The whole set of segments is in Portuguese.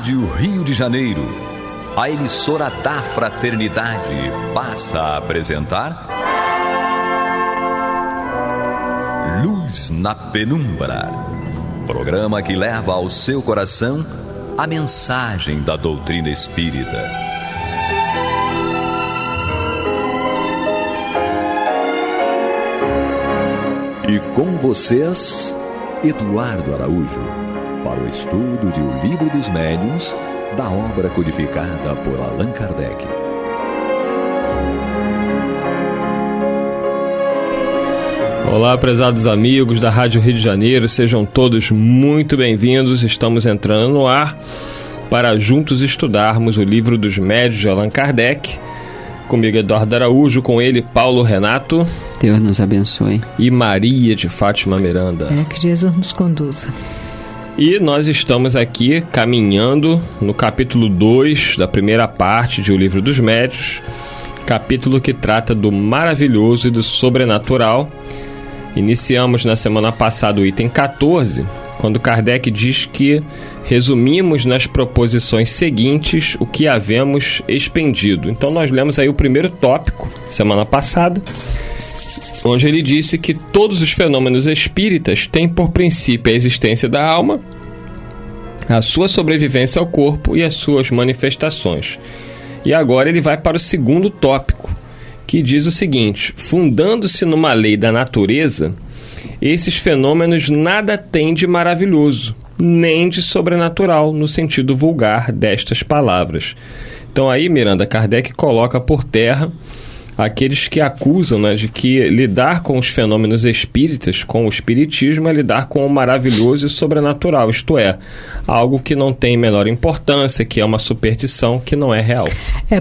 Rádio Rio de Janeiro, a emissora da Fraternidade, passa a apresentar Luz na Penumbra, programa que leva ao seu coração a mensagem da doutrina espírita. E com vocês, Eduardo Araújo, para o estudo de O Livro dos Médiuns, da obra codificada por Allan Kardec. Olá, prezados amigos da Rádio Rio de Janeiro, sejam todos muito bem-vindos. Estamos entrando no ar para juntos estudarmos O Livro dos Médiuns de Allan Kardec. Comigo, Eduardo Araújo, com ele, Paulo Renato. Deus nos abençoe. E Maria de Fátima Miranda. Que Jesus nos conduza. E nós estamos aqui caminhando no capítulo 2 da primeira parte de O Livro dos Médiuns, capítulo que trata do maravilhoso e do sobrenatural. Iniciamos na semana passada o item 14, quando Kardec diz que resumimos nas proposições seguintes o que havemos expendido. Então nós lemos aí o primeiro tópico, semana passada, onde ele disse que todos os fenômenos espíritas têm por princípio a existência da alma, a sua sobrevivência ao corpo e as suas manifestações. E agora ele vai para o segundo tópico, que diz o seguinte: fundando-se numa lei da natureza, esses fenômenos nada têm de maravilhoso, nem de sobrenatural, no sentido vulgar destas palavras. Então aí, Miranda, Kardec coloca por terra aqueles que acusam, né, de que lidar com os fenômenos espíritas, com o espiritismo, é lidar com o maravilhoso e sobrenatural, isto é, algo que não tem menor importância, que é uma superstição, que não é real.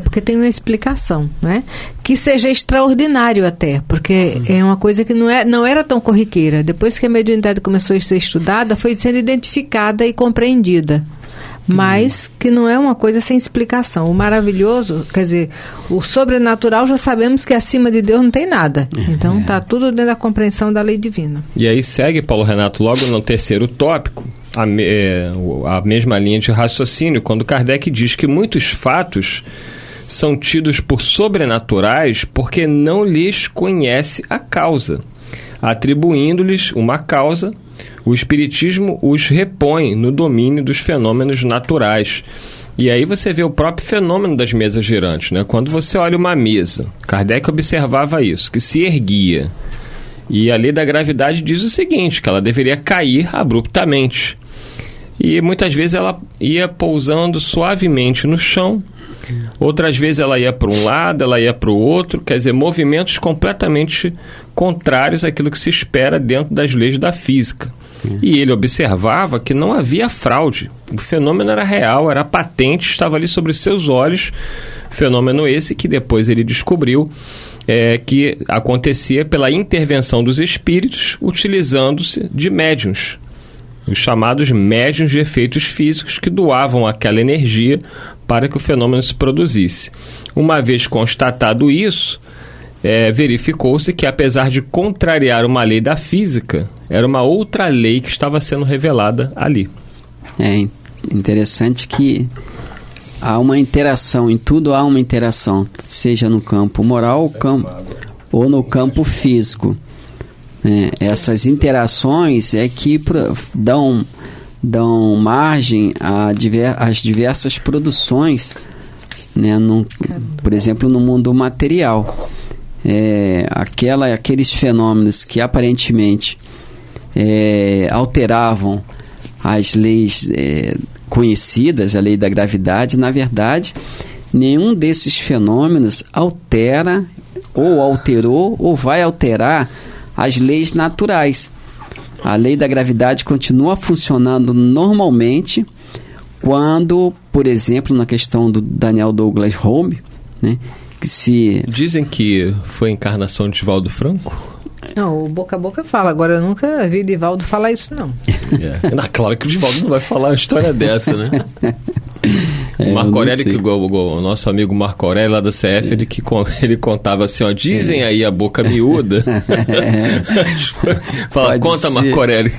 Porque tem uma explicação, né? Que seja extraordinário até, porque é uma coisa que não era tão corriqueira. Depois que a mediunidade começou a ser estudada, foi sendo identificada e compreendida. Mas que não é uma coisa sem explicação. O maravilhoso, quer dizer, o sobrenatural já sabemos que acima de Deus não tem nada. Então está tudo dentro da compreensão da lei divina. E aí segue, Paulo Renato, logo no terceiro tópico, a mesma linha de raciocínio, quando Kardec diz que muitos fatos são tidos por sobrenaturais porque não lhes conhece a causa. Atribuindo-lhes uma causa, o Espiritismo os repõe no domínio dos fenômenos naturais. E aí você vê o próprio fenômeno das mesas girantes, né? Quando você olha uma mesa, Kardec observava isso, que se erguia. E a lei da gravidade diz o seguinte, que ela deveria cair abruptamente. E muitas vezes ela ia pousando suavemente no chão, outras vezes ela ia para um lado, ela ia para o outro, quer dizer, movimentos completamente contrários àquilo que se espera dentro das leis da física. E ele observava que não havia fraude, o fenômeno era real, era patente, estava ali sobre seus olhos, fenômeno esse que depois ele descobriu que acontecia pela intervenção dos espíritos, utilizando-se de médiuns, os chamados médiuns de efeitos físicos que doavam aquela energia para que o fenômeno se produzisse. Uma vez constatado isso, verificou-se que, apesar de contrariar uma lei da física, era uma outra lei que estava sendo revelada ali. É interessante que há uma interação, em tudo há uma interação, seja no campo moral ou no campo físico. Essas interações é que dão margem às diversas produções, né, por exemplo, no mundo material. Aqueles fenômenos que aparentemente alteravam as leis conhecidas, a lei da gravidade, na verdade, nenhum desses fenômenos altera, ou alterou, ou vai alterar as leis naturais. A lei da gravidade continua funcionando normalmente quando, por exemplo, na questão do Daniel Douglas Home, né, Dizem que foi a encarnação de Divaldo Franco? Não, o boca a boca fala. Agora eu nunca vi Divaldo falar isso, não. Claro que o Divaldo não vai falar uma história dessa, né? O Marco Aurélio, o nosso amigo Marco Aurélio lá da CF, ele contava assim, ó, dizem aí a boca miúda. Fala, conta, Marco Aurélio,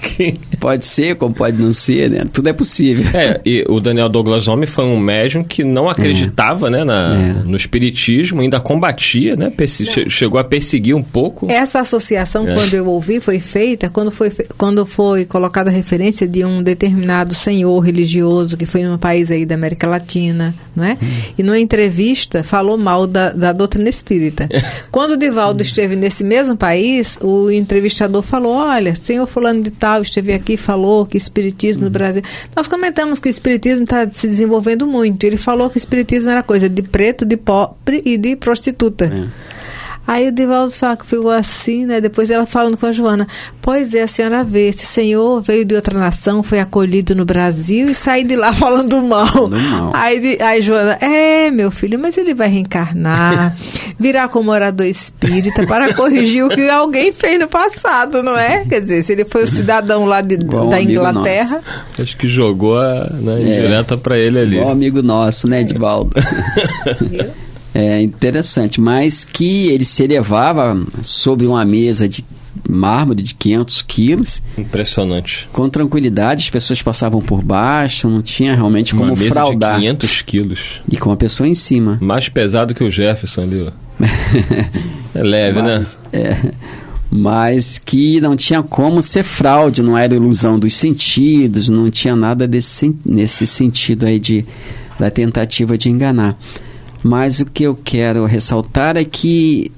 Pode ser, como pode não ser, né? Tudo é possível. E o Daniel Douglas Homem foi um médium que não acreditava, né, no espiritismo, ainda combatia, né? Chegou a perseguir um pouco. Essa associação, quando eu ouvi, foi feita quando foi colocada a referência de um determinado senhor religioso que foi num país aí da América Latina, não é? E numa entrevista falou mal da doutrina espírita. Quando o Divaldo esteve nesse mesmo país, o entrevistador falou: olha, senhor fulano de tal esteve aqui e falou que espiritismo no Brasil... Nós comentamos que o espiritismo está se desenvolvendo muito. Ele falou que o espiritismo era coisa de preto, de pobre e de prostituta. Aí o Divaldo ficou assim, né? Depois ela falando com a Joana: pois é, a senhora vê, esse senhor veio de outra nação, foi acolhido no Brasil e saiu de lá falando mal. Aí Joana: meu filho, mas ele vai reencarnar, virar como orador espírita para corrigir o que alguém fez no passado, não é? Quer dizer, se ele foi o cidadão lá da Inglaterra... Acho que jogou a indireta para ele ali. Igual amigo nosso, né, Divaldo? É interessante, mas que ele se elevava sobre uma mesa de mármore de 500 quilos. Impressionante. Com tranquilidade, as pessoas passavam por baixo, não tinha realmente como fraudar. Uma mesa de 500 quilos. E com a pessoa em cima. Mais pesado que o Jefferson ali, ó. É leve, né? Mas que não tinha como ser fraude, não era ilusão dos sentidos, não tinha nada nesse sentido aí da tentativa de enganar. Mas o que eu quero ressaltar é que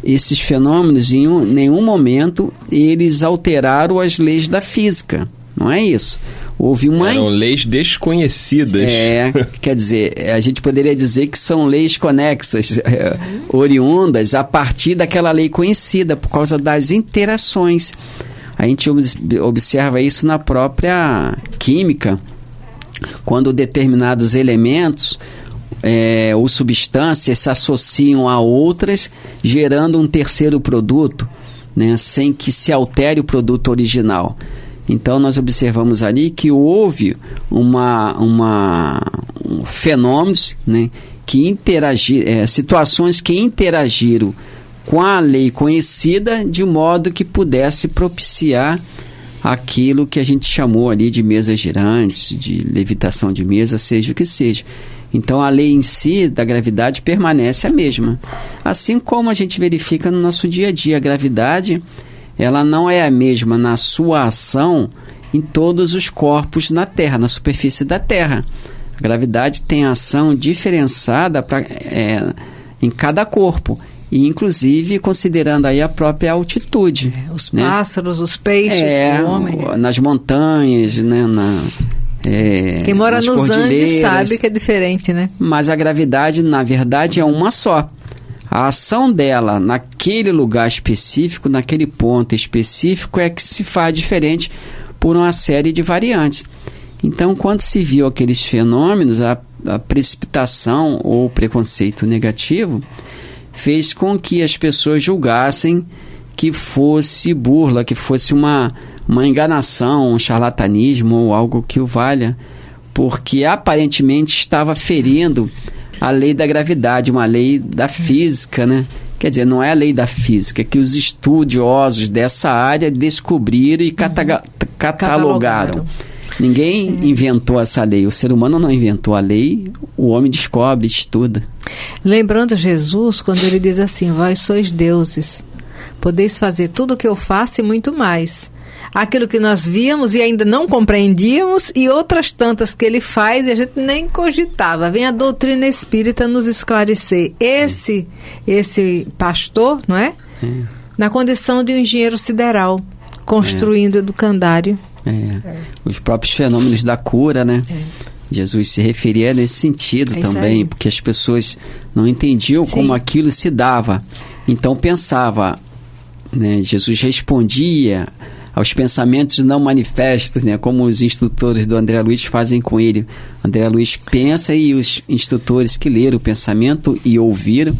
esses fenômenos, em nenhum momento, eles alteraram as leis da física. Não é isso. Houve eram leis desconhecidas. Quer dizer, a gente poderia dizer que são leis conexas, oriundas a partir daquela lei conhecida, por causa das interações. A gente observa isso na própria química, quando determinados elementos... ou substâncias se associam a outras, gerando um terceiro produto, né, sem que se altere o produto original. Então, nós observamos ali que houve fenômenos, né, que situações que interagiram com a lei conhecida de modo que pudesse propiciar aquilo que a gente chamou ali de mesas girantes, de levitação de mesa, seja o que seja. Então, a lei em si da gravidade permanece a mesma. Assim como a gente verifica no nosso dia a dia, a gravidade, ela não é a mesma na sua ação em todos os corpos na Terra, na superfície da Terra. A gravidade tem ação diferenciada em cada corpo, e inclusive considerando aí a própria altitude. Os pássaros, os peixes, o homem. Nas montanhas, né, quem mora nos Andes sabe que é diferente, né? Mas a gravidade, na verdade, é uma só. A ação dela naquele lugar específico, naquele ponto específico, é que se faz diferente por uma série de variantes. Então, quando se viu aqueles fenômenos, a precipitação ou preconceito negativo fez com que as pessoas julgassem que fosse burla, que fosse uma enganação, um charlatanismo ou algo que o valha, porque aparentemente estava ferindo a lei da gravidade, uma lei da física, né? Quer dizer, não é a lei da física, que os estudiosos dessa área descobriram e catalogaram. Ninguém inventou essa lei, o ser humano não inventou a lei, o homem descobre, estuda. Lembrando Jesus, quando ele diz assim: vós sois deuses, podeis fazer tudo o que eu faço e muito mais. Aquilo que nós víamos e ainda não compreendíamos, e outras tantas que ele faz e a gente nem cogitava. Vem a doutrina espírita nos esclarecer. Esse pastor, não é? Na condição de um engenheiro sideral, construindo educandário. Os próprios fenômenos da cura, né? Jesus se referia nesse sentido também, porque as pessoas não entendiam como aquilo se dava. Então pensava, né? Jesus respondia aos pensamentos não manifestos, né? Como os instrutores do André Luiz fazem com ele. André Luiz pensa e os instrutores que leram o pensamento e ouviram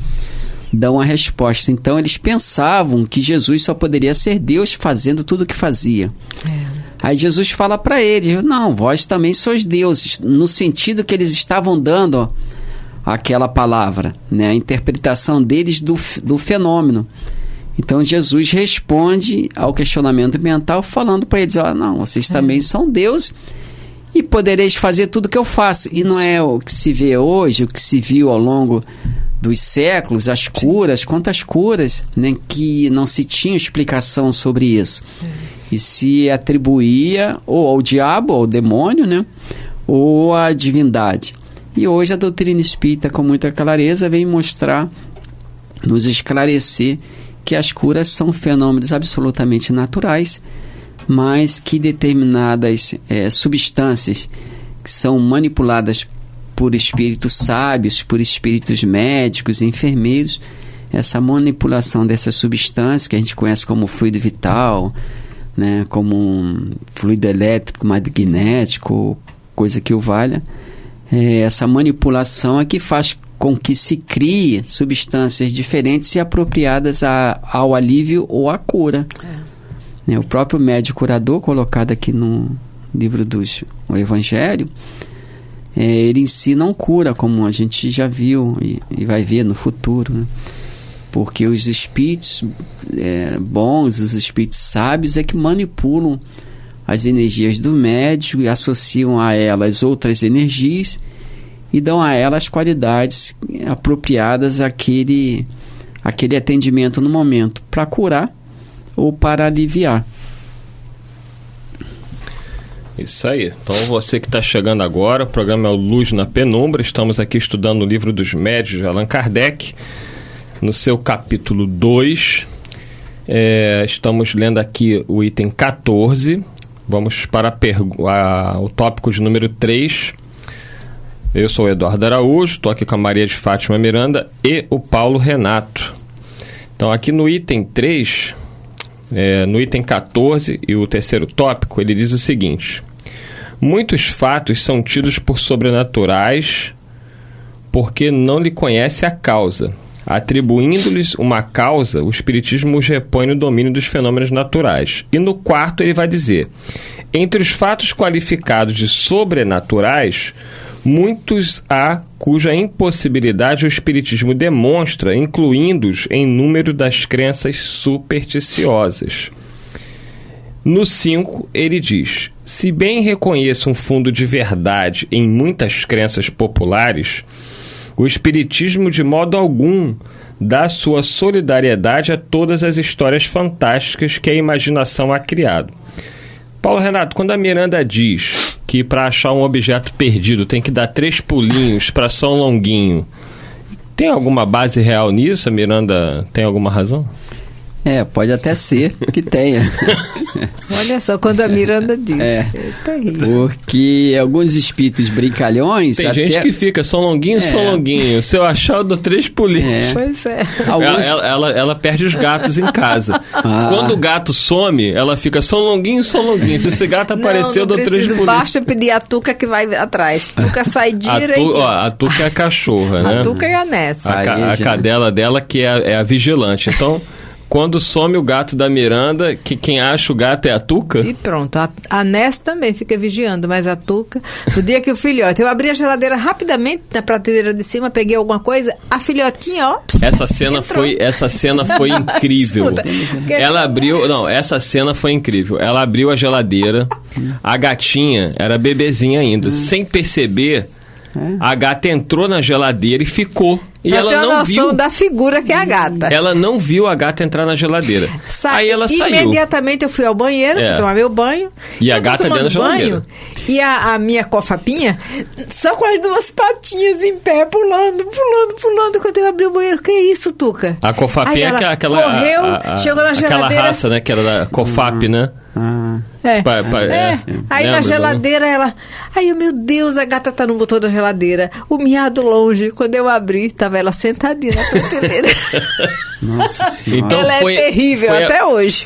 dão a resposta. Então eles pensavam que Jesus só poderia ser Deus fazendo tudo o que fazia. Aí Jesus fala para eles: não, vós também sois deuses, no sentido que eles estavam dando aquela palavra, né? A interpretação deles do fenômeno. Então Jesus responde ao questionamento mental falando para eles, não, vocês também são deuses e podereis fazer tudo que eu faço. E não é o que se vê hoje, o que se viu ao longo dos séculos, as curas, quantas curas, né, que não se tinha explicação sobre isso. E se atribuía ou ao diabo, ou ao demônio, né, ou à divindade. E hoje a doutrina espírita, com muita clareza, vem mostrar, nos esclarecer que as curas são fenômenos absolutamente naturais, mas que determinadas substâncias que são manipuladas por espíritos sábios, por espíritos médicos, enfermeiros, essa manipulação dessas substâncias que a gente conhece como fluido vital, né, como um fluido elétrico, magnético, coisa que o valha, essa manipulação é que faz com que se crie substâncias diferentes e apropriadas ao alívio ou à cura. O próprio médico curador, colocado aqui no livro do Evangelho, ele em si não cura, como a gente já viu e vai ver no futuro, né? Porque os espíritos bons, os espíritos sábios é que manipulam as energias do médico e associam a elas outras energias e dão a elas qualidades apropriadas àquele atendimento no momento, para curar ou para aliviar. Isso aí. Então você que está chegando agora, o programa é o Luz na Penumbra. Estamos aqui estudando o livro dos Médiuns de Allan Kardec, no seu capítulo 2. Estamos lendo aqui o item 14. Vamos para o tópico de número 3. Eu sou o Eduardo Araújo, estou aqui com a Maria de Fátima Miranda e o Paulo Renato. Então aqui no item 3, no item 14 e o terceiro tópico, ele diz o seguinte: muitos fatos são tidos por sobrenaturais porque não lhe conhece a causa. Atribuindo-lhes uma causa, o Espiritismo os repõe no domínio dos fenômenos naturais. E no quarto ele vai dizer: entre os fatos qualificados de sobrenaturais, muitos há cuja impossibilidade o Espiritismo demonstra, incluindo-os em número das crenças supersticiosas. No 5, ele diz: se bem reconheço um fundo de verdade em muitas crenças populares, o Espiritismo de modo algum dá sua solidariedade a todas as histórias fantásticas que a imaginação há criado. Paulo Renato, quando a Miranda diz que para achar um objeto perdido tem que dar 3 pulinhos para São Longuinho, tem alguma base real nisso? A Miranda tem alguma razão? Pode até ser que tenha. Olha só, quando a Miranda diz. Porque alguns espíritos brincalhões... Tem gente que fica São Longuinho, São Longuinho. Se eu achar, eu dou 3 pulinhos. Pois é. Ela perde os gatos em casa. Quando o gato some, ela fica São Longuinho, São Longuinho. Se esse gato aparecer, eu dou 3 pulinhos. Basta pedir a Tuca que vai atrás. Tuca sai direito. A Tuca é a cachorra, né? A Tuca é a Nessa. A cadela dela que é a vigilante. Então... quando some o gato da Miranda, que quem acha o gato é a Tuca? E pronto. A Ness também fica vigiando, mas a Tuca... No dia que o filhote... Eu abri a geladeira rapidamente, na prateleira de cima, peguei alguma coisa, a filhotinha, ó... Essa cena foi incrível. Ela abriu... Não, essa cena foi incrível. Ela abriu a geladeira, a gatinha era bebezinha ainda. Sem perceber, a gata entrou na geladeira e ficou. E pra ela ter não noção viu da figura que é a gata. Ela não viu a gata entrar na geladeira. Aí ela saiu. Imediatamente eu fui ao banheiro, fui tomar meu banho. E a gata dentro da geladeira. E a minha cofapinha, só com as 2 patinhas em pé, pulando. Quando eu abri o banheiro, que é isso, Tuca? A cofapinha é aquela... correu, chegou na geladeira. Aquela raça, né? Que era da cofap, né? Aí na geladeira ela... Aí meu Deus, a gata tá no motor da geladeira. O miado longe. Quando eu abri, tava ela sentadinha na prateleira. Nossa Senhora. Então ela é terrível até hoje.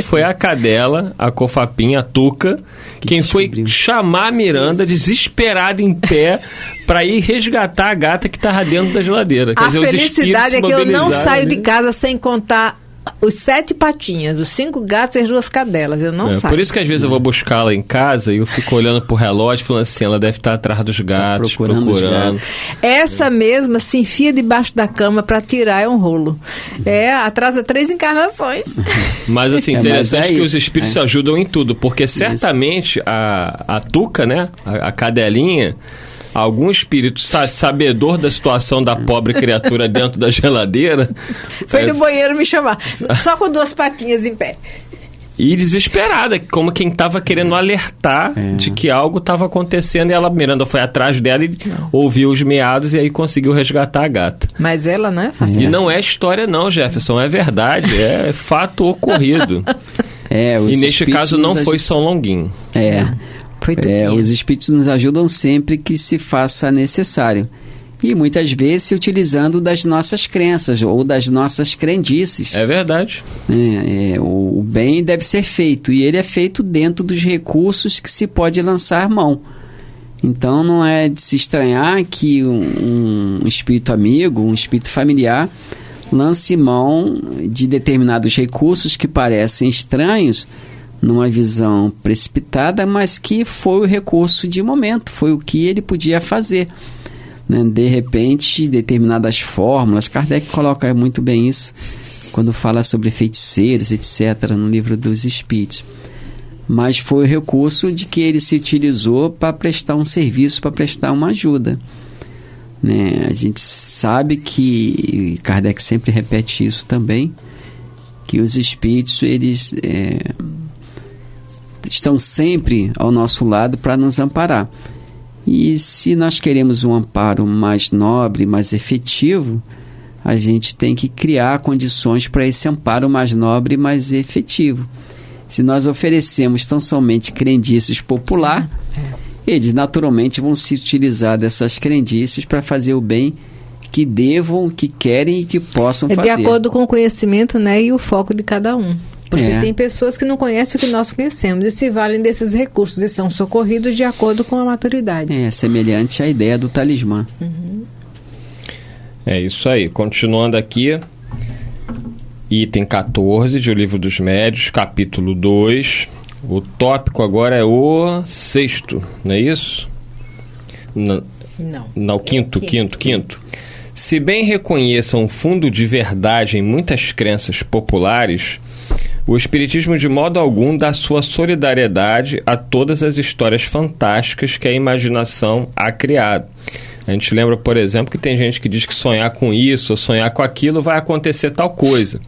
Foi a cadela, a cofapinha, a Tuca, quem foi chamar a Miranda desesperada em pé para ir resgatar a gata que tava dentro da geladeira. Quer dizer, felicidade é que eu não saio de casa sem contar os 7 patinhas, os 5 gatos e as 2 cadelas. Eu não saio. Por isso que às vezes eu vou buscá-la em casa e eu fico olhando pro relógio falando assim, ela deve estar atrás dos gatos, procurando. Os gatos. Essa mesma se enfia debaixo da cama para tirar, é um rolo. Atrasa 3 encarnações. Mas assim, interessante que os espíritos se ajudam em tudo, porque certamente a Tuca, né, a cadelinha, algum espírito sabedor da situação da pobre criatura dentro da geladeira... Foi no banheiro me chamar. Só com 2 patinhas em pé. E desesperada, como quem estava querendo alertar de que algo estava acontecendo. E Miranda foi atrás dela e ouviu os miados e aí conseguiu resgatar a gata. Mas ela não é fácil. E não é história não, Jefferson, é verdade. É fato ocorrido. E neste caso não foi São Longuinho. Os espíritos nos ajudam sempre que se faça necessário. E muitas vezes se utilizando das nossas crenças ou das nossas crendices. É verdade. O bem deve ser feito e ele é feito dentro dos recursos que se pode lançar mão. Então não é de se estranhar que um espírito amigo, um espírito familiar, lance mão de determinados recursos que parecem estranhos numa visão precipitada, mas que foi o recurso de momento, foi o que ele podia fazer. De repente, determinadas fórmulas, Kardec coloca muito bem isso quando fala sobre feiticeiros, etc., no livro dos Espíritos. Mas foi o recurso de que ele se utilizou para prestar um serviço, para prestar uma ajuda. A gente sabe que, Kardec sempre repete isso também, que os Espíritos, eles estão sempre ao nosso lado para nos amparar. E se nós queremos um amparo mais nobre, mais efetivo, a gente tem que criar condições para esse amparo mais nobre e mais efetivo. Se nós oferecemos tão somente crendices popular, eles naturalmente vão se utilizar dessas crendices para fazer o bem que devam, que querem e que possam fazer. De acordo com o conhecimento, e o foco de cada um. Porque tem pessoas que não conhecem o que nós conhecemos e se valem desses recursos e são socorridos de acordo com a maturidade. Semelhante à ideia do talismã. É isso aí. Continuando aqui, item 14 de O Livro dos Médiuns, capítulo 2. O tópico agora é o 6º, não é isso? Não, quinto. Se bem reconheçam um fundo de verdade em muitas crenças populares, o Espiritismo de modo algum dá sua solidariedade a todas as histórias fantásticas que a imaginação ha criado. A gente lembra, por exemplo, que tem gente que diz que sonhar com isso ou sonhar com aquilo vai acontecer tal coisa.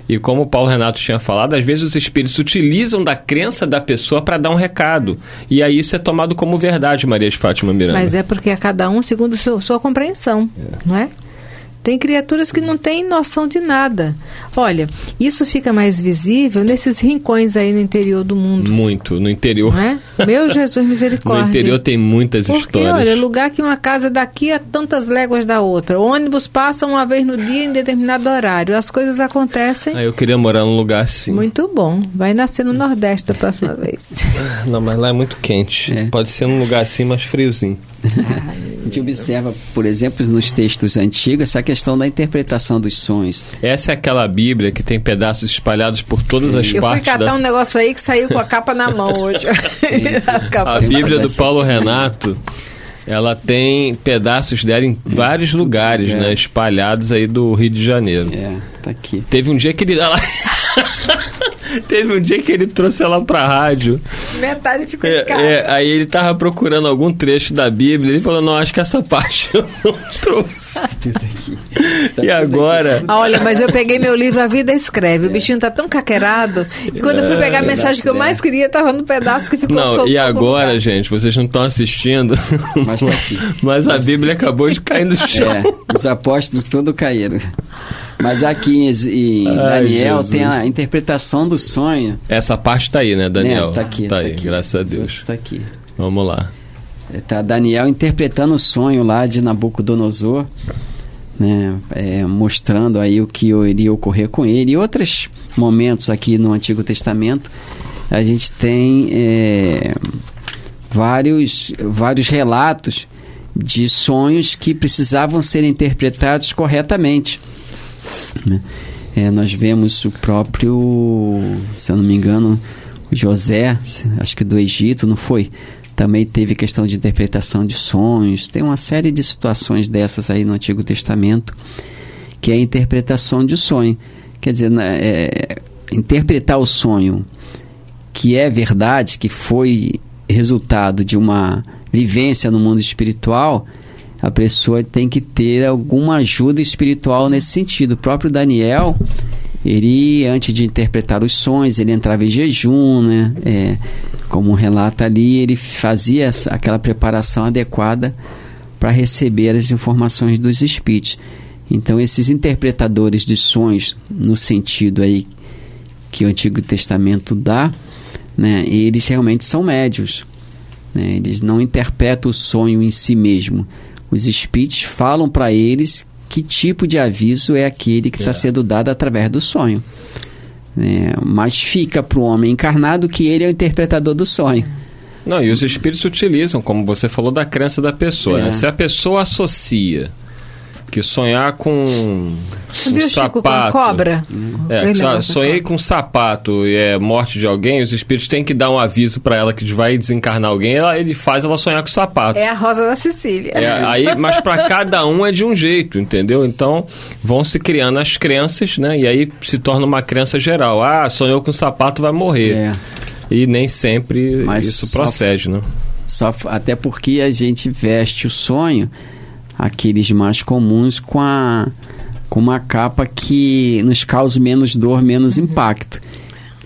E como o Paulo Renato tinha falado, às vezes os espíritos utilizam da crença da pessoa para dar um recado. E aí isso é tomado como verdade, Maria de Fátima Miranda. Mas é porque a cada um segundo sua compreensão, não é? Tem criaturas que não têm noção de nada. Olha, isso fica mais visível nesses rincões aí no interior do mundo. Muito, no interior. Não é? Meu Jesus, misericórdia. No interior tem muitas histórias. Porque, olha, lugar que uma casa daqui a tantas léguas da outra. O ônibus passa uma vez no dia em determinado horário. As coisas acontecem. Eu queria morar num lugar assim. Muito bom. Vai nascer no Nordeste da próxima vez. Não, mas lá é muito quente. Pode ser num lugar assim, mais friozinho. A gente observa, por exemplo, nos textos antigos, essa questão da interpretação dos sonhos. Essa é aquela Bíblia que tem pedaços espalhados por todas as partes. Eu fui catar um negócio aí que saiu com a capa na mão hoje. A Bíblia do Paulo Renato, ela tem pedaços dela em vários lugares, espalhados aí do Rio de Janeiro. Tá aqui. Teve um dia que ele trouxe ela pra rádio. Metade ficou em casa. Aí ele tava procurando algum trecho da Bíblia. Ele falou, não, acho que essa parte eu não trouxe. E agora... Olha, mas eu peguei meu livro A Vida Escreve. O bichinho tá tão caquerado. E quando eu fui pegar a mensagem que eu mais queria, tava no pedaço que ficou solto. E agora, gente, vocês não estão assistindo. Mas tá aqui. Mas a Bíblia acabou de cair no chão. Os apóstolos todos caíram. Mas aqui em Daniel Jesus. Tem a interpretação do sonho. Essa parte tá aí, né, Daniel? Tá aqui. Graças a Deus. Tá aqui. Vamos lá. Tá Daniel interpretando o sonho lá de Nabucodonosor, mostrando aí o que iria ocorrer com ele. E outros momentos aqui no Antigo Testamento, a gente tem vários relatos de sonhos que precisavam ser interpretados corretamente. Nós vemos o próprio, se eu não me engano, José, acho que do Egito, não foi? Também teve questão de interpretação de sonhos. Tem uma série de situações dessas aí no Antigo Testamento, que é a interpretação de sonho. Quer dizer, interpretar o sonho que é verdade, que foi resultado de uma vivência no mundo espiritual, a pessoa tem que ter alguma ajuda espiritual nesse sentido. O próprio Daniel, ele, antes de interpretar os sonhos, ele entrava em jejum, né? Como relata ali, ele fazia aquela preparação adequada para receber as informações dos espíritos. Então, esses interpretadores de sonhos, no sentido aí que o Antigo Testamento dá, né, eles realmente são médiuns, né? Eles não interpretam o sonho em si mesmo. Os espíritos falam para eles que tipo de aviso é aquele que está sendo dado através do sonho. Mas fica para o homem encarnado que ele é o interpretador do sonho. Não, e os espíritos utilizam, como você falou, da crença da pessoa. Né? Se a pessoa associa que sonhar com um sapato... com cobra? Sonhei com um sapato e é morte de alguém, os espíritos têm que dar um aviso para ela que vai desencarnar alguém, ele faz ela sonhar com o sapato. É a Rosa da Sicília. Mas para cada um é de um jeito, entendeu? Então vão se criando as crenças, né? E aí se torna uma crença geral. Sonhou com o sapato, vai morrer. E nem sempre isso procede, né? Até porque a gente veste o sonho, aqueles mais comuns, com uma capa que nos cause menos dor, menos impacto.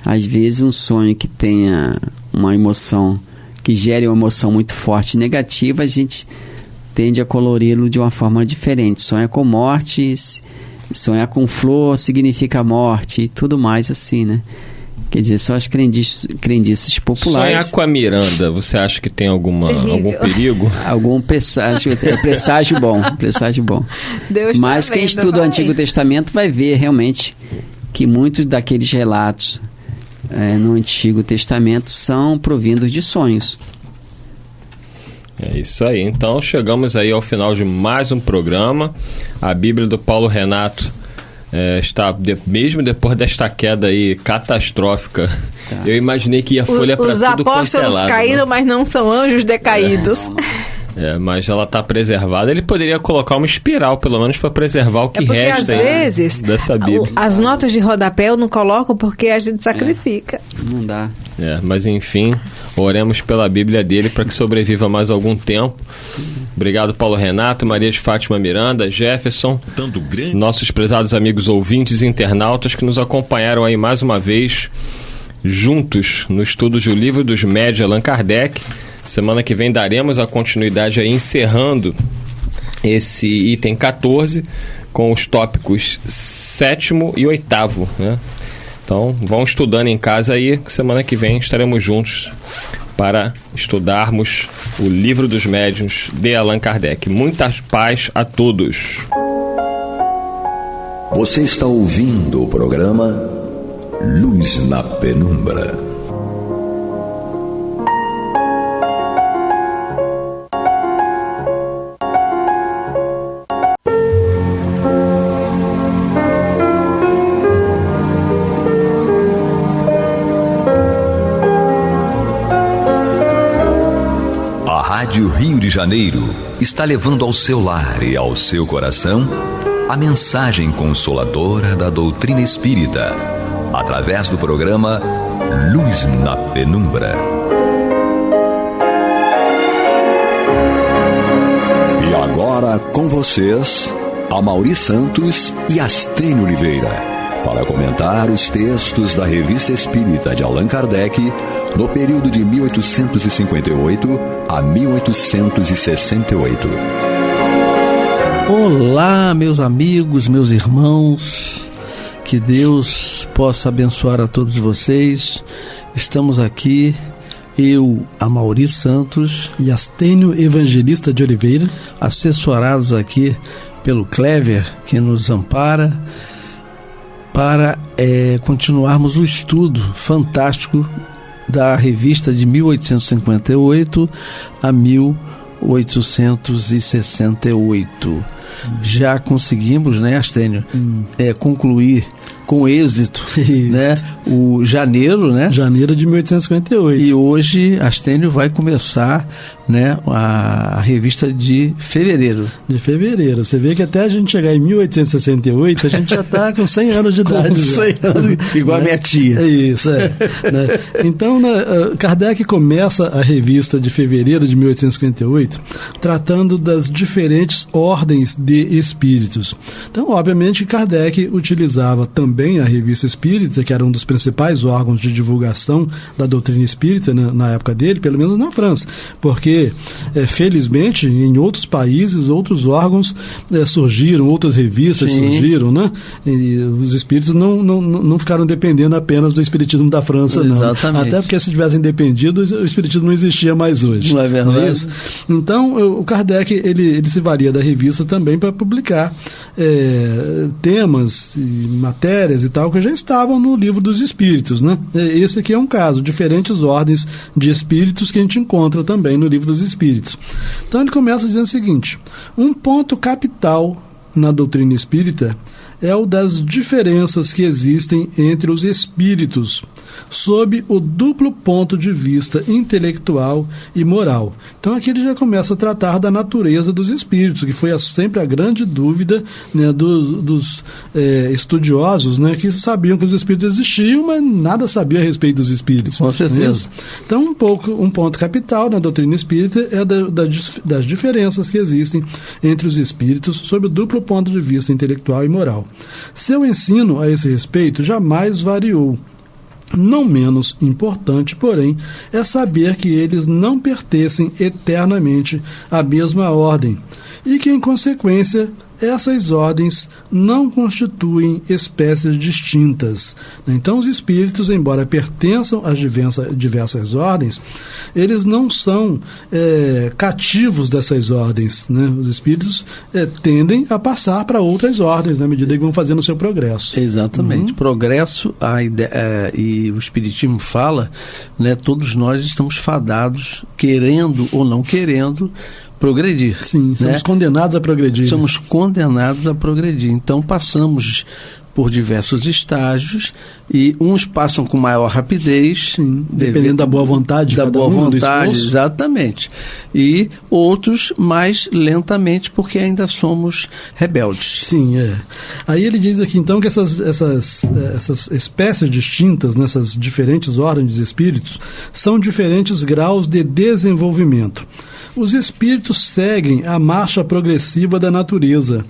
Às vezes um sonho que tenha uma emoção, que gere uma emoção muito forte e negativa, a gente tende a colori-lo de uma forma diferente. Sonhar com morte, sonhar com flor significa morte e tudo mais assim, né? Quer dizer, são as crendices populares. Sonhar com a Miranda, você acha que tem algum perigo? Algum presságio bom. Deus Mas quem estuda o Antigo Testamento vai ver realmente que muitos daqueles relatos no Antigo Testamento são provindos de sonhos. É isso aí. Então chegamos aí ao final de mais um programa. A Bíblia do Paulo Renato está, mesmo depois desta queda aí catastrófica, eu imaginei que ia folha para tudo quanto é lado. Os apóstolos caíram, mas não são anjos decaídos. Mas ela está preservada. Ele poderia colocar uma espiral, pelo menos, para preservar o que resta às vezes, dessa Bíblia. As notas de rodapé eu não coloco porque a gente sacrifica. Não dá. Mas enfim, oremos pela Bíblia dele para que sobreviva mais algum tempo. Obrigado, Paulo Renato, Maria de Fátima Miranda, Jefferson, nossos prezados amigos ouvintes e internautas que nos acompanharam aí mais uma vez, juntos no estudo do Livro dos Médiuns, Allan Kardec. Semana que vem daremos a continuidade aí, encerrando esse item 14 com os tópicos 7º e 8º, né? Então, vão estudando em casa aí, semana que vem estaremos juntos para estudarmos o Livro dos Médiuns de Allan Kardec. Muita paz a todos. Você está ouvindo o programa Luz na Penumbra. Rádio Rio de Janeiro está levando ao seu lar e ao seu coração a mensagem consoladora da doutrina espírita, através do programa Luz na Penumbra. E agora com vocês, Amaury Santos e Astênio Oliveira, para comentar os textos da Revista Espírita de Allan Kardec no período de 1858 a 1868. Olá, meus amigos, meus irmãos, que Deus possa abençoar a todos vocês. Estamos aqui, eu, Amaury Santos e Astênio Evangelista de Oliveira, assessorados aqui pelo Clever, que nos ampara, para continuarmos o estudo fantástico da revista de 1858 a 1868. Já conseguimos, né, Astênio, concluir com êxito, né? O janeiro, né? Janeiro de 1858. E hoje Astênio vai começar, né, a revista de fevereiro. De fevereiro. Você vê que até a gente chegar em 1868, a gente já está com 100 anos de idade. Com 100 anos, igual a minha tia. Isso, né? Então, Kardec começa a revista de fevereiro de 1858 tratando das diferentes ordens de espíritos. Então, obviamente, Kardec utilizava também a Revista Espírita, que era um dos principais órgãos de divulgação da doutrina espírita, né, na época dele, pelo menos na França, porque, felizmente, em outros países, outros órgãos surgiram, outras revistas surgiram, né? E os espíritos não ficaram dependendo apenas do espiritismo da França, não. Exatamente. Até porque se tivessem dependido, o espiritismo não existia mais hoje. Não é verdade? Não é isso? Então, o Kardec, ele se valia da revista também para publicar temas, matérias e tal, que já estavam no Livro dos Espíritos, né? Esse aqui é um caso, diferentes ordens de espíritos que a gente encontra também no Livro dos Espíritos. Então ele começa dizendo o seguinte: um ponto capital na doutrina espírita é o das diferenças que existem entre os espíritos, sob o duplo ponto de vista intelectual e moral. Então aqui ele já começa a tratar da natureza dos espíritos, que foi sempre a grande dúvida, né, dos estudiosos, né, que sabiam que os espíritos existiam, mas nada sabia a respeito dos espíritos. Com certeza. Então um ponto capital na doutrina espírita é das diferenças que existem entre os espíritos sob o duplo ponto de vista intelectual e moral. Seu ensino a esse respeito jamais variou. Não menos importante, porém, é saber que eles não pertencem eternamente à mesma ordem e que, em consequência, essas ordens não constituem espécies distintas. Então, os espíritos, embora pertençam às diversas ordens, eles não são cativos dessas ordens, né? Os espíritos tendem a passar para outras ordens na medida que vão fazendo o seu progresso. Exatamente. Progresso, e o Espiritismo fala, né, todos nós estamos fadados, querendo ou não querendo, progredir. Sim, somos condenados a progredir. Somos condenados a progredir. Então passamos por diversos estágios e uns passam com maior rapidez, sim, dependendo da boa vontade, exatamente, e outros mais lentamente, porque ainda somos rebeldes. Sim, Aí ele diz aqui então que essas espécies distintas, nessas diferentes ordens de espíritos, são diferentes graus de desenvolvimento. Os espíritos seguem a marcha progressiva da natureza.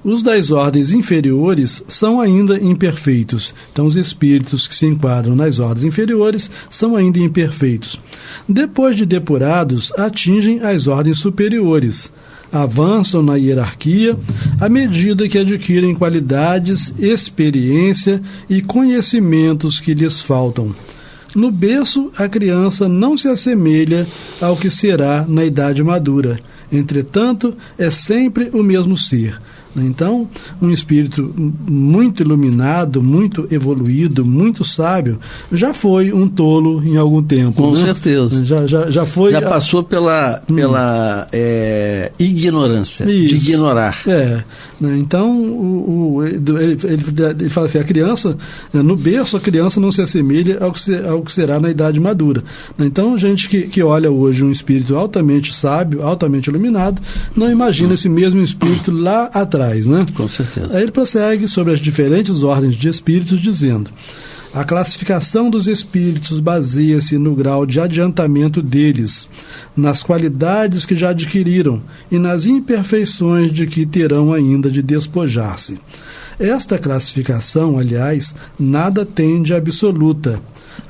Os das ordens inferiores são ainda imperfeitos. Então, os espíritos que se enquadram nas ordens inferiores são ainda imperfeitos. Depois de depurados, atingem as ordens superiores. Avançam na hierarquia à medida que adquirem qualidades, experiência e conhecimentos que lhes faltam. No berço, a criança não se assemelha ao que será na idade madura. Entretanto, é sempre o mesmo ser. Então, um espírito muito iluminado, muito evoluído, muito sábio, já foi um tolo em algum tempo. Com certeza. Já foi. Já passou pela ignorância, de ignorar. Então, ele fala assim: a criança, no berço, a criança não se assemelha ao que será na idade madura. Então, gente que olha hoje um espírito altamente sábio, altamente iluminado, não imagina esse mesmo espírito lá atrás. Né? Com certeza. Aí ele prossegue sobre as diferentes ordens de espíritos, dizendo: a classificação dos espíritos baseia-se no grau de adiantamento deles, nas qualidades que já adquiriram e nas imperfeições de que terão ainda de despojar-se. Esta classificação, aliás, nada tem de absoluta.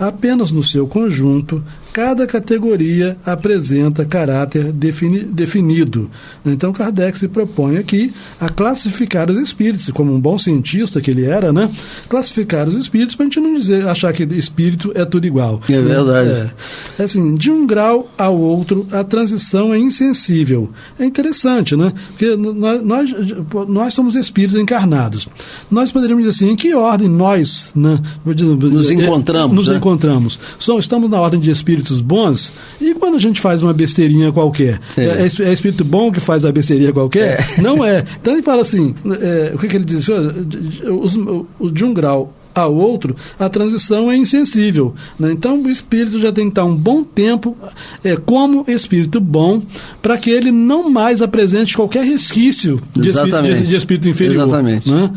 Apenas no seu conjunto, cada categoria apresenta caráter definido. Então, Kardec se propõe aqui a classificar os espíritos, como um bom cientista que ele era, né? Classificar os espíritos para a gente não achar que espírito é tudo igual. É verdade. Assim, de um grau ao outro, a transição é insensível. É interessante, né? Porque nós somos espíritos encarnados. Nós poderíamos dizer assim, em que ordem nós, né, nos encontramos? Estamos na ordem de espíritos espíritos bons, e quando a gente faz uma besteirinha qualquer? É espírito bom que faz a besteirinha qualquer? Não é. Então ele fala assim, o que ele diz? De um grau ao outro, a transição é insensível, né? Então o espírito já tem que estar um bom tempo como espírito bom, para que ele não mais apresente qualquer resquício de espírito inferior. Exatamente. Né?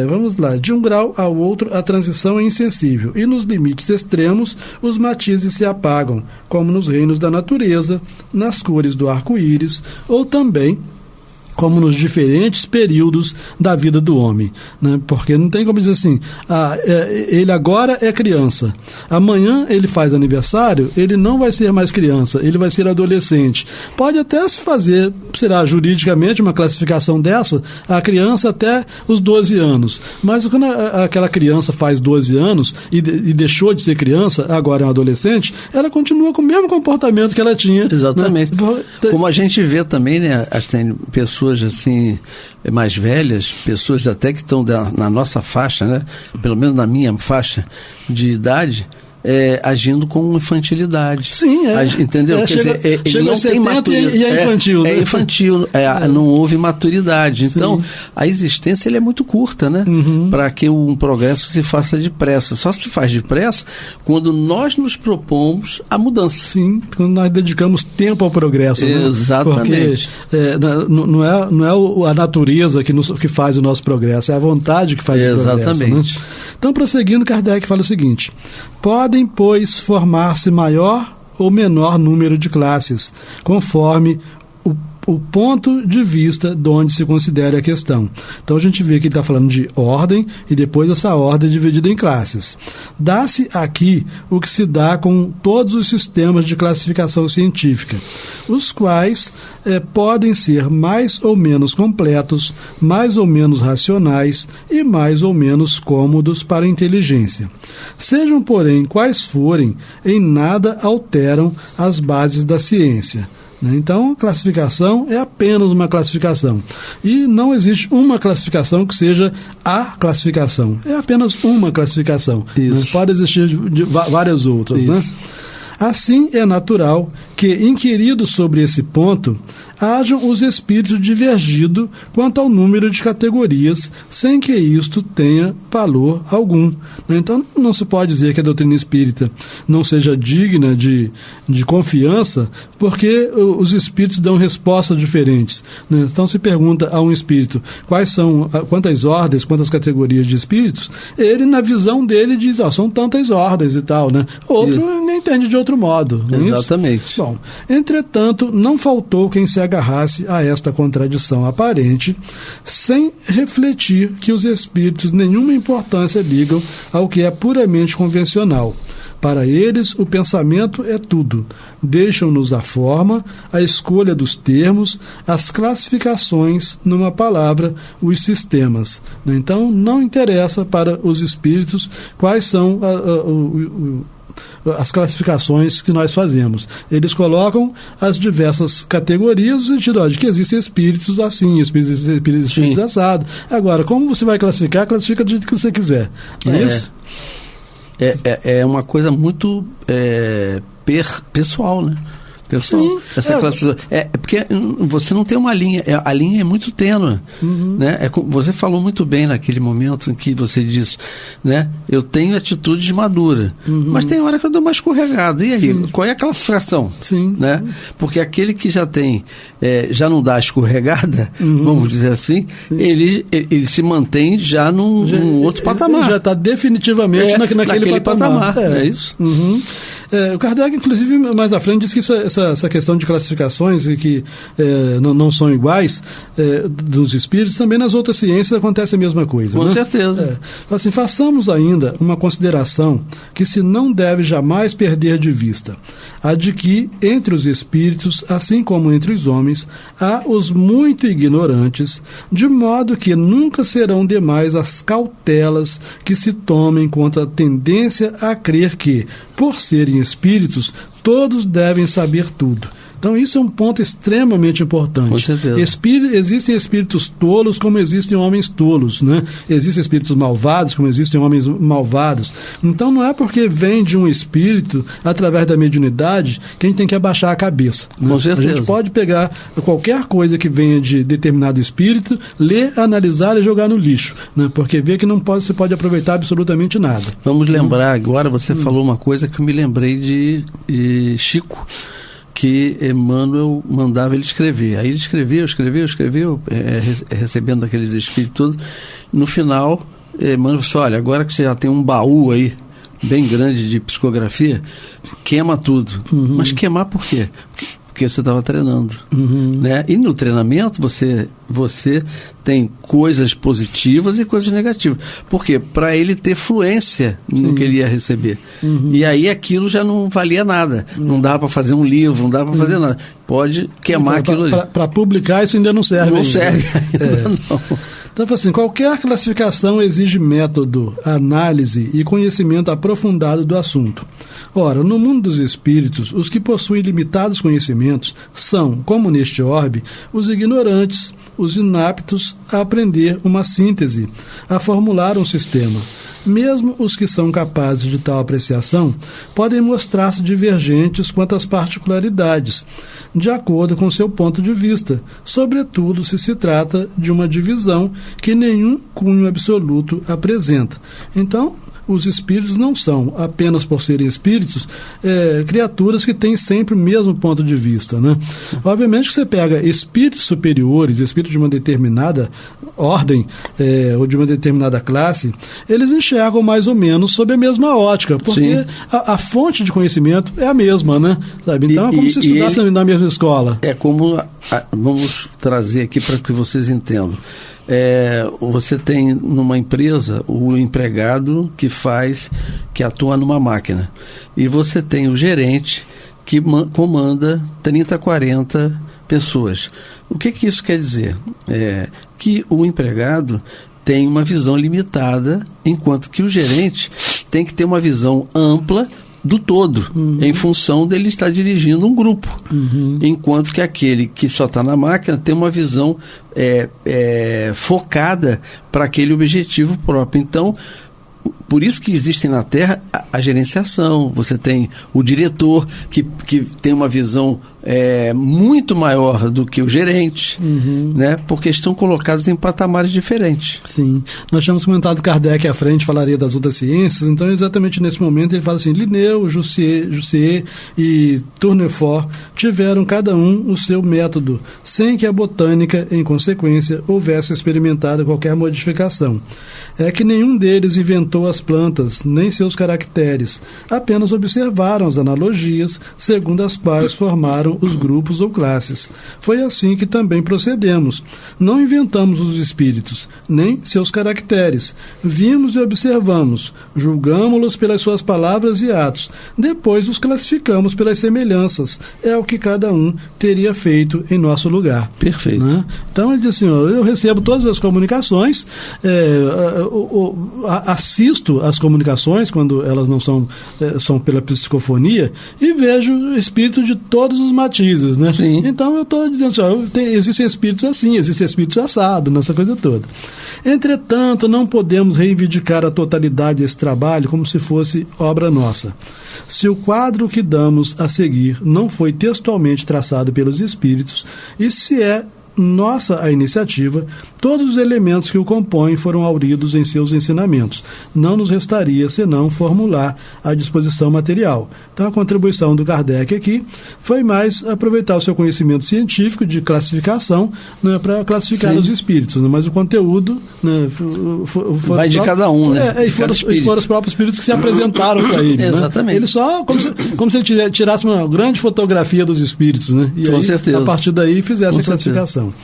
Vamos lá, de um grau ao outro a transição é insensível, e nos limites extremos os matizes se apagam, como nos reinos da natureza, nas cores do arco-íris, ou também como nos diferentes períodos da vida do homem, né? Porque não tem como dizer assim, ele agora é criança, amanhã ele faz aniversário, ele não vai ser mais criança, ele vai ser adolescente. Pode até se fazer, será juridicamente uma classificação dessa, a criança até os 12 anos, mas quando aquela criança faz 12 anos e deixou de ser criança, agora é um adolescente, ela continua com o mesmo comportamento que ela tinha. Exatamente. Né? Como a gente vê também, né, tem pessoas assim mais velhas, pessoas até que estão na nossa faixa, né, pelo menos na minha faixa de idade, agindo com infantilidade. Sim, entendeu? Quer dizer, ele não tem maturidade. E é infantil, né? É infantil, não houve maturidade. Então, a existência é muito curta, né? Para que um progresso se faça depressa. Só se faz depressa quando nós nos propomos a mudança. Sim, quando nós dedicamos tempo ao progresso. Exatamente. Porque não é a natureza que faz o nosso progresso, é a vontade que faz o progresso. Exatamente. Né? Então, prosseguindo, Kardec fala o seguinte: podem, pois, formar-se maior ou menor número de classes, conforme o ponto de vista de onde se considere a questão. Então a gente vê que ele está falando de ordem e depois essa ordem é dividida em classes. Dá-se aqui o que se dá com todos os sistemas de classificação científica, os quais podem ser mais ou menos completos, mais ou menos racionais e mais ou menos cômodos para a inteligência. Sejam, porém, quais forem, em nada alteram as bases da ciência. Então, a classificação é apenas uma classificação. E não existe uma classificação que seja a classificação. É apenas uma classificação. Não pode existir várias outras. Né? Assim, é natural que, inquiridos sobre esse ponto, hajam os espíritos divergido quanto ao número de categorias, sem que isto tenha valor algum. Então, não se pode dizer que a doutrina espírita não seja digna de confiança, porque os espíritos dão respostas diferentes. Então, se pergunta a um espírito quantas ordens, quantas categorias de espíritos, ele, na visão dele, diz, são tantas ordens e tal. Outro nem entende de outro modo. Não é exatamente. Isso? Bom, entretanto, não faltou quem se agarrasse a esta contradição aparente, sem refletir que os espíritos nenhuma importância ligam ao que é puramente convencional. Para eles, o pensamento é tudo. Deixam-nos a forma, a escolha dos termos, as classificações, numa palavra, os sistemas. Então, não interessa para os espíritos quais são as classificações que nós fazemos. Eles colocam as diversas categorias no sentido de que existem espíritos assim, espíritos assados. Agora, como você vai classificar? Classifica do jeito que você quiser. Não é isso? É uma coisa muito pessoal, né? Sim, essa classificação. Porque você não tem uma linha, a linha é muito tênue. Né? Você falou muito bem naquele momento em que você disse, né? Eu tenho atitude madura, mas tem hora que eu dou uma escorregada. E aí, sim, qual é a classificação? Sim. Né? Porque aquele que já tem, já não dá escorregada, vamos dizer assim, ele se mantém já num outro patamar. Já está definitivamente naquele patamar. É isso? O Kardec, inclusive, mais à frente, diz que essa questão de classificações e que não são iguais dos espíritos, também nas outras ciências acontece a mesma coisa. Com certeza. Assim, façamos ainda uma consideração que se não deve jamais perder de vista, a de que entre os espíritos, assim como entre os homens, há os muito ignorantes, de modo que nunca serão demais as cautelas que se tomem contra a tendência a crer que, por serem espíritos, todos devem saber tudo. Então isso é um ponto extremamente importante. Com certeza. Existem espíritos tolos como existem homens tolos, né? Existem espíritos malvados como existem homens malvados. Então não é porque vem de um espírito através da mediunidade que a gente tem que abaixar a cabeça, né? Com certeza. A gente pode pegar qualquer coisa que venha de determinado espírito, ler, analisar e jogar no lixo, né? Porque vê que se pode aproveitar absolutamente nada. Vamos lembrar agora, você falou uma coisa que eu me lembrei de Chico, que Emmanuel mandava ele escrever. Aí ele escreveu, recebendo aqueles espíritos todos. No final, Emmanuel falou: olha, agora que você já tem um baú aí bem grande de psicografia, queima tudo. Mas queimar por quê? Porque você estava treinando, né? E no treinamento você tem coisas positivas e coisas negativas. Por quê? Para ele ter fluência no que ele ia receber. E aí aquilo já não valia nada. Não dava para fazer um livro, não dava para fazer nada. Pode queimar aquilo ali. Para publicar isso ainda não serve. Não serve ainda não. Então, assim, qualquer classificação exige método, análise e conhecimento aprofundado do assunto. Ora, no mundo dos espíritos, os que possuem limitados conhecimentos são, como neste orbe, os ignorantes, os inaptos a aprender uma síntese, a formular um sistema. Mesmo os que são capazes de tal apreciação podem mostrar-se divergentes quanto às particularidades, de acordo com seu ponto de vista, sobretudo se trata de uma divisão que nenhum cunho absoluto apresenta. Então, os espíritos não são, apenas por serem espíritos, criaturas que têm sempre o mesmo ponto de vista, né? Obviamente que você pega espíritos superiores, espíritos de uma determinada ordem ou de uma determinada classe, eles enxergam mais ou menos sob a mesma ótica, porque a fonte de conhecimento é a mesma, né? Sabe? Então é como se estudassem na mesma escola. É como, vamos trazer aqui para que vocês entendam. Você tem numa empresa o empregado que atua numa máquina, e você tem o gerente que comanda 30, 40 pessoas. O que isso quer dizer? Que o empregado tem uma visão limitada, enquanto que o gerente tem que ter uma visão ampla do todo, em função dele estar dirigindo um grupo, enquanto que aquele que só está na máquina tem uma visão focada para aquele objetivo próprio. Então, por isso que existem na Terra a gerenciação. Você tem o diretor que tem uma visão muito maior do que o gerente, né? Porque estão colocados em patamares diferentes. Sim. Nós tínhamos comentado Kardec à frente, falaria das outras ciências, então exatamente nesse momento ele fala assim: Linneu, Jussier e Tournefort tiveram cada um o seu método, sem que a botânica, em consequência, houvesse experimentado qualquer modificação. É que nenhum deles inventou as plantas, nem seus caracteres, apenas observaram as analogias segundo as quais formaram os grupos ou classes. Foi assim que também procedemos. Não inventamos os espíritos, nem seus caracteres. Vimos e observamos, julgamos-los pelas suas palavras e atos. Depois os classificamos pelas semelhanças. É o que cada um teria feito em nosso lugar. Perfeito. Né? Então ele diz assim: eu recebo todas as comunicações, assisto as comunicações quando elas não são pela psicofonia, e vejo espíritos de todos os matizes, né? Sim. Então eu estou dizendo assim: existem espíritos assim, existem espíritos assados, nessa coisa toda. Entretanto, não podemos reivindicar a totalidade desse trabalho como se fosse obra nossa. Se o quadro que damos a seguir não foi textualmente traçado pelos espíritos, e se é nossa a iniciativa, todos os elementos que o compõem foram hauridos em seus ensinamentos. Não nos restaria senão formular a disposição material. Então a contribuição do Kardec aqui foi mais aproveitar o seu conhecimento científico de classificação, né, para classificar os espíritos, né, mas o conteúdo, né, vai de cada um, né? E foram os próprios espíritos que se apresentaram para ele. Exatamente. Né? Ele só, como se ele tirasse uma grande fotografia dos espíritos, né? E com aí, certeza. A partir daí fizesse a classificação. perfeição.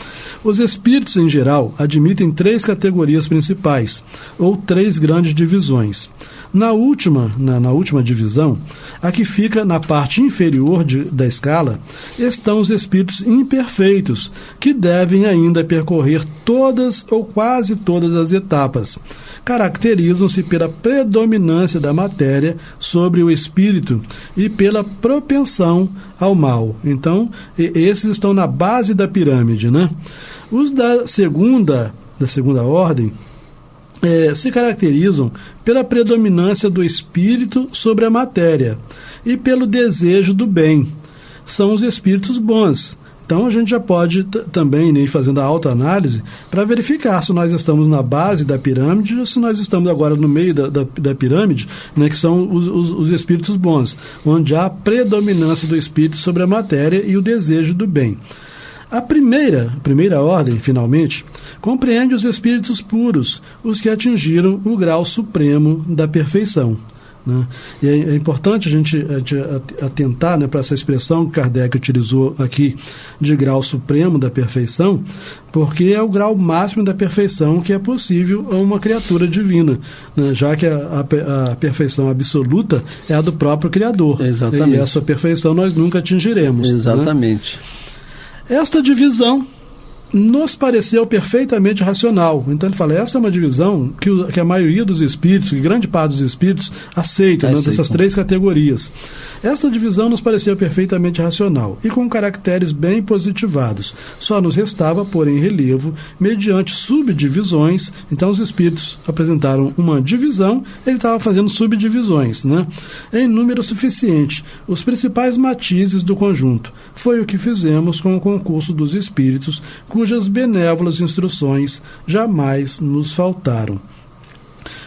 Os espíritos, em geral, admitem 3 categorias principais, ou 3 grandes divisões. Na última divisão, a que fica na parte inferior da escala, estão os espíritos imperfeitos, que devem ainda percorrer todas ou quase todas as etapas. Caracterizam-se pela predominância da matéria sobre o espírito e pela propensão ao mal. Então, esses estão na base da pirâmide, né? Os da segunda ordem se caracterizam pela predominância do espírito sobre a matéria e pelo desejo do bem. São os espíritos bons. Então a gente já pode também ir fazendo a autoanálise para verificar se nós estamos na base da pirâmide ou se nós estamos agora no meio da pirâmide, né, que são os espíritos bons, onde há a predominância do espírito sobre a matéria e o desejo do bem. A primeira ordem, finalmente, compreende os espíritos puros, os que atingiram o grau supremo da perfeição. Né? E é importante a gente atentar, né, para essa expressão que Kardec utilizou aqui, de grau supremo da perfeição, porque é o grau máximo da perfeição que é possível a uma criatura divina, né? Já que a perfeição absoluta é a do próprio Criador. Exatamente. E essa perfeição nós nunca atingiremos. Exatamente. Né? Esta divisão nos pareceu perfeitamente racional. Então ele fala, essa é uma divisão que a maioria dos espíritos, que grande parte dos espíritos aceitam, né, dessas 3 categorias. Esta divisão nos pareceu perfeitamente racional e com caracteres bem positivados. Só nos restava pôr em relevo, mediante subdivisões. Então os espíritos apresentaram uma divisão, ele estava fazendo subdivisões, né, em número suficiente, os principais matizes do conjunto. Foi o que fizemos com o concurso dos espíritos, cujas benévolas instruções jamais nos faltaram.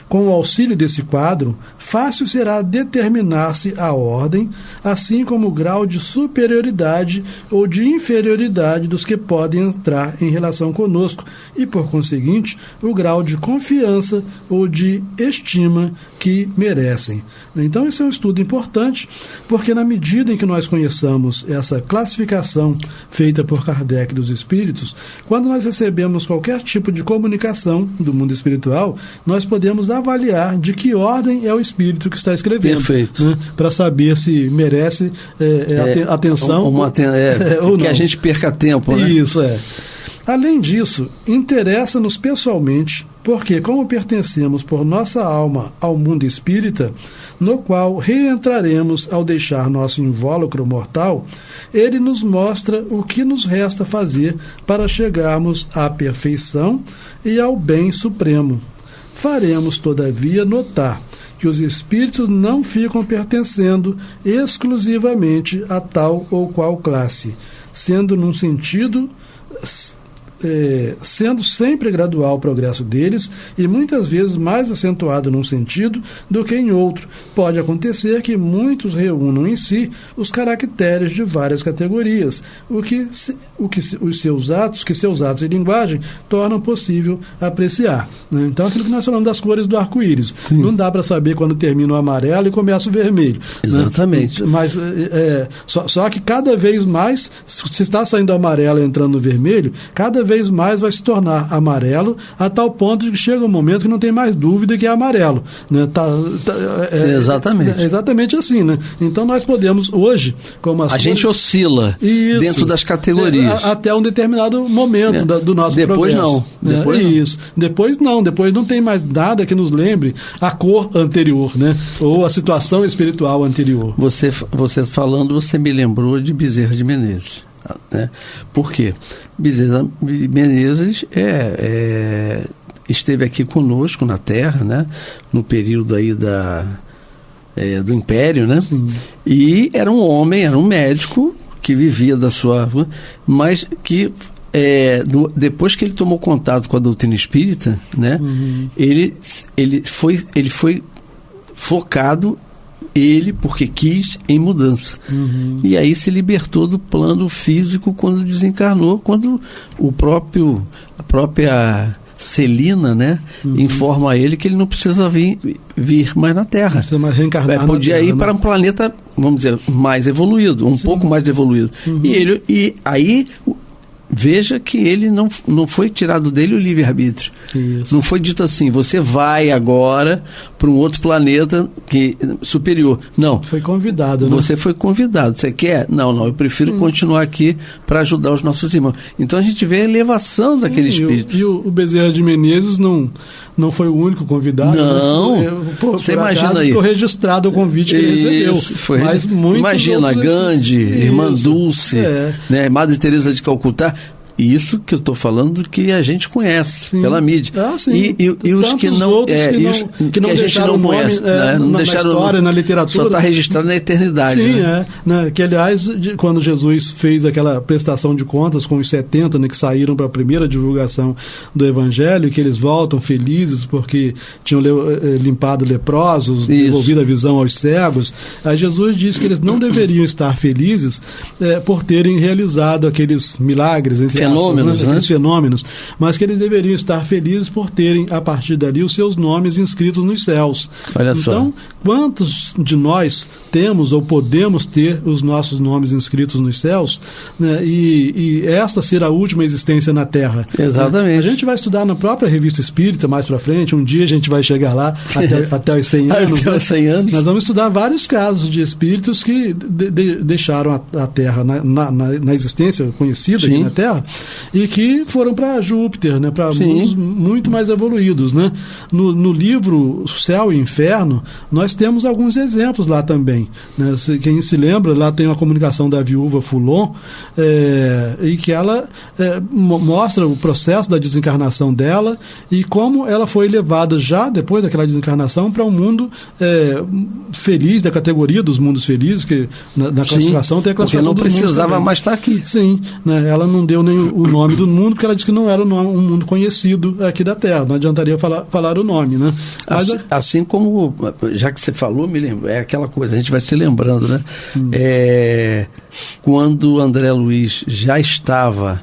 Com o auxílio desse quadro, fácil será determinar-se a ordem, assim como o grau de superioridade ou de inferioridade dos que podem entrar em relação conosco e, por conseguinte, o grau de confiança ou de estima que merecem. Então, esse é um estudo importante, porque na medida em que nós conheçamos essa classificação feita por Kardec dos espíritos, quando nós recebemos qualquer tipo de comunicação do mundo espiritual, nós podemos avaliar de que ordem é o espírito que está escrevendo. Perfeito. Né, para saber se merece atenção ou que não. A gente perca tempo, né? Isso, é. Além disso, interessa-nos pessoalmente, porque como pertencemos por nossa alma ao mundo espírita, no qual reentraremos ao deixar nosso invólucro mortal, ele nos mostra o que nos resta fazer para chegarmos à perfeição e ao bem supremo. Faremos, todavia, notar que os espíritos não ficam pertencendo exclusivamente a tal ou qual classe, sendo sempre gradual o progresso deles e muitas vezes mais acentuado num sentido do que em outro. Pode acontecer que muitos reúnam em si os caracteres de várias categorias, seus atos e linguagem tornam possível apreciar. Né? Então, aquilo que nós falamos das cores do arco-íris. Não dá para saber quando termina o amarelo e começa o vermelho. Exatamente. Né? Mas só que cada vez mais, se está saindo o amarelo e entrando no vermelho, cada vez mais vai se tornar amarelo, a tal ponto de que chega um momento que não tem mais dúvida que é amarelo. Né? Exatamente. É exatamente assim. Né? Então nós podemos hoje, como a gente oscila dentro das categorias. Até um determinado momento do nosso Depois progresso. Depois não. Depois não tem mais nada que nos lembre a cor anterior, né? Ou a situação espiritual anterior. Você falando, você me lembrou de Bezerra de Menezes. Né? Por quê? Bezerra de Menezes esteve aqui conosco na Terra, né? No período aí do Império, né? E era um homem, era um médico que vivia da sua... mas que depois que ele tomou contato com a doutrina espírita, né? Ele foi focado porque quis em mudança. E aí se libertou do plano físico quando desencarnou, quando a própria Celina, né, informa a ele que ele não precisa vir mais na Terra. Não precisa mais reencarnar. Podia ir para um planeta, vamos dizer, mais evoluído, pouco mais evoluído. E aí veja que ele não foi tirado dele o livre-arbítrio. Isso. Não foi dito assim, você vai agora para um outro planeta superior. Não. Foi convidado, né? Você foi convidado. Você quer? Não, eu prefiro continuar aqui para ajudar os nossos irmãos. Então a gente vê a elevação daquele espírito. E o Bezerra de Menezes não foi o único convidado. Não. Né? Você imagina aí. Ficou registrado o convite que ele recebeu. Mas imagina, Gandhi, Irmã Dulce, né, Madre Teresa de Calcutá. Isso que eu estou falando que a gente conhece pela mídia. E os que não, que a gente não conhece, né? Não deixaram na história, na literatura. Só está registrado na eternidade. Sim, né? Que aliás, quando Jesus fez aquela prestação de contas com os 70, né, que saíram para a primeira divulgação do Evangelho, que eles voltam felizes porque tinham limpado leprosos, devolvido a visão aos cegos, aí Jesus disse que eles não deveriam estar felizes por terem realizado aqueles milagres, aqueles fenômenos, mas que eles deveriam estar felizes por terem, a partir dali, os seus nomes inscritos nos céus. Olha só. Então, quantos de nós temos ou podemos ter os nossos nomes inscritos nos céus, né, e esta ser a última existência na Terra? Exatamente. A gente vai estudar na própria Revista Espírita mais para frente, um dia a gente vai chegar lá até os 100 anos. Até os 100 anos. Nós vamos estudar vários casos de espíritos que deixaram a Terra na existência conhecida aqui na Terra, e que foram para Júpiter, né, para mundos muito mais evoluídos, né? No livro Céu e Inferno, nós temos alguns exemplos lá também, né? Quem se lembra, lá tem uma comunicação da viúva Foulon, e que ela mostra o processo da desencarnação dela e como ela foi levada já depois daquela desencarnação para um mundo feliz, da categoria dos mundos felizes, que na classificação tem a classificação porque não precisava mais estar aqui. Sim, né? Ela não deu nem o nome do mundo, porque ela disse que não era um mundo conhecido aqui da Terra, não adiantaria falar o nome, né? Mas, assim como, já que você falou, me lembro, é aquela coisa, a gente vai se lembrando, né? Quando André Luiz já estava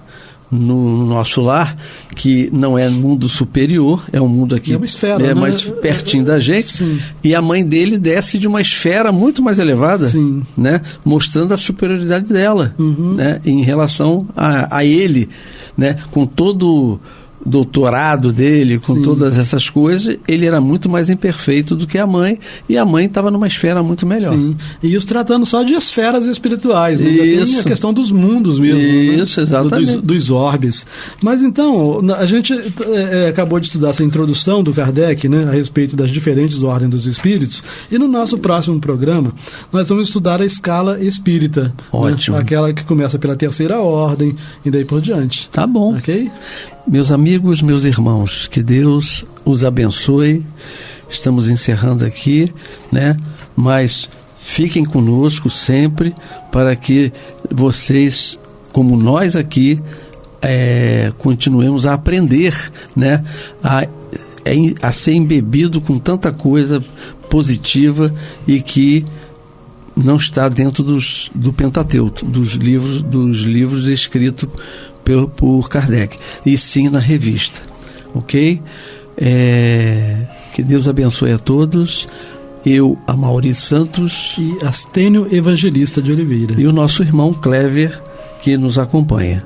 no nosso lar, que não é mundo superior, é um mundo aqui, é uma esfera, mais pertinho da gente, e a mãe dele desce de uma esfera muito mais elevada, né, mostrando a superioridade dela, né, em relação a ele, né, com todo doutorado dele, com todas essas coisas, ele era muito mais imperfeito do que a mãe, e a mãe estava numa esfera muito melhor. E os tratando só de esferas espirituais, né? Tem a questão dos mundos mesmo. Isso, né? Exatamente. Dos orbes. Mas então, a gente acabou de estudar essa introdução do Kardec, né, a respeito das diferentes ordens dos espíritos, e no nosso próximo programa nós vamos estudar a escala espírita. Ótimo. Né? Aquela que começa pela terceira ordem e daí por diante. Tá bom. Ok? Meus amigos, meus irmãos, que Deus os abençoe. Estamos encerrando aqui, né? Mas fiquem conosco sempre para que vocês, como nós aqui, continuemos a aprender, né? A ser embebido com tanta coisa positiva e que não está dentro do Pentateuco, dos livros escritos por Kardec, e sim na revista, ok? Que Deus abençoe a todos. Eu, Amaury Santos e Astênio Evangelista de Oliveira, e o nosso irmão Clever, que nos acompanha.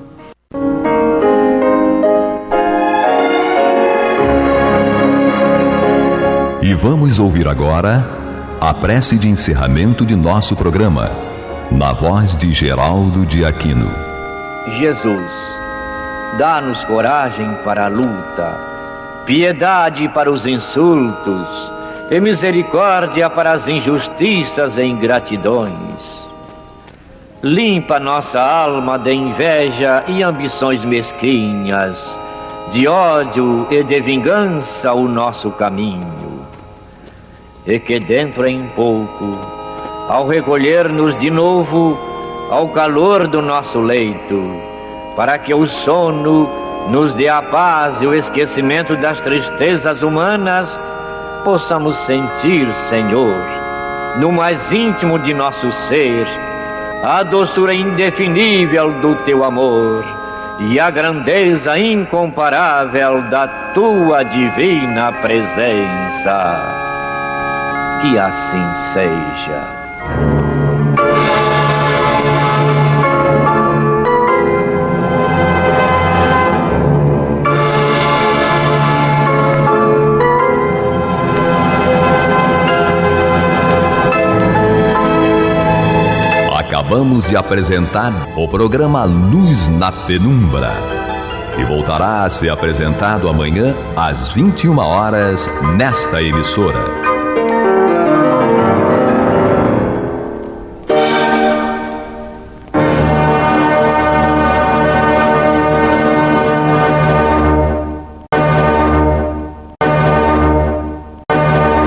E vamos ouvir agora a prece de encerramento de nosso programa, na voz de Geraldo de Aquino. Jesus, dá-nos coragem para a luta, piedade para os insultos e misericórdia para as injustiças e ingratidões. Limpa nossa alma de inveja e ambições mesquinhas, de ódio e de vingança o nosso caminho. E que dentro em pouco, ao recolher-nos de novo ao calor do nosso leito, para que o sono nos dê a paz e o esquecimento das tristezas humanas, possamos sentir, Senhor, no mais íntimo de nosso ser, a doçura indefinível do Teu amor e a grandeza incomparável da Tua divina presença. Que assim seja. acabamos de apresentar o programa Luz na Penumbra, que voltará a ser apresentado amanhã às 21 horas nesta emissora.